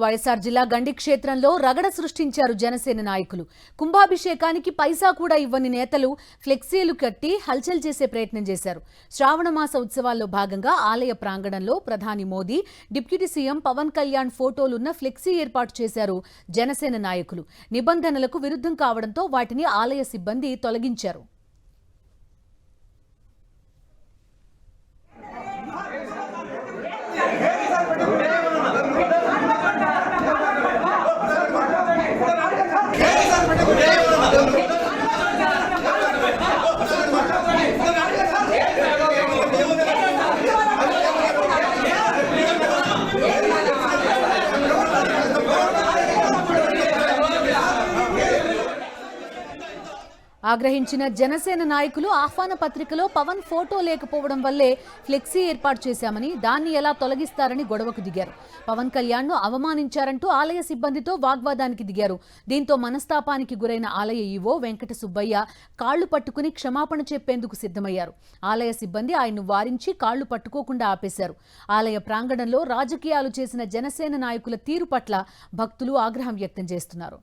వైఎస్ఆర్ జిల్లా గండి క్షేత్రంలో రగడ సృష్టించారు జనసేన నాయకులు. కుంభాభిషేకానికి పైసా కూడా ఇవ్వని నేతలు ఫ్లెక్సీలు కట్టి హల్చల్ చేసే ప్రయత్నం చేశారు. శ్రావణ మాస ఉత్సవాల్లో భాగంగా ఆలయ ప్రాంగణంలో ప్రధాని మోదీ, డిప్యూటీ సీఎం పవన్ కళ్యాణ్ ఫోటోలున్న ఫ్లెక్సీ ఏర్పాటు చేశారు జనసేన నాయకులు. నిబంధనలకు విరుద్ధం కావడంతో వాటిని ఆలయ సిబ్బంది తొలగించారు. ఆగ్రహించిన జనసేన నాయకులు ఆహ్వాన పత్రికలో పవన్ ఫోటో లేకపోవడం వల్లే ఫ్లెక్సీ ఏర్పాటు చేశామని, దాన్ని ఎలా తొలగిస్తారని గొడవకు దిగారు. పవన్ కళ్యాణ్ను అవమానించారంటూ ఆలయ సిబ్బందితో వాగ్వాదానికి దిగారు. దీంతో మనస్తాపానికి గురైన ఆలయ ఈవో వెంకట సుబ్బయ్య కాళ్లు పట్టుకుని క్షమాపణ చెప్పేందుకు సిద్ధమయ్యారు. ఆలయ సిబ్బంది ఆయన్ను వారించి కాళ్లు పట్టుకోకుండా ఆపేశారు. ఆలయ ప్రాంగణంలో రాజకీయాలు చేసిన జనసేన నాయకుల తీరు పట్ల భక్తులు ఆగ్రహం వ్యక్తం చేస్తున్నారు.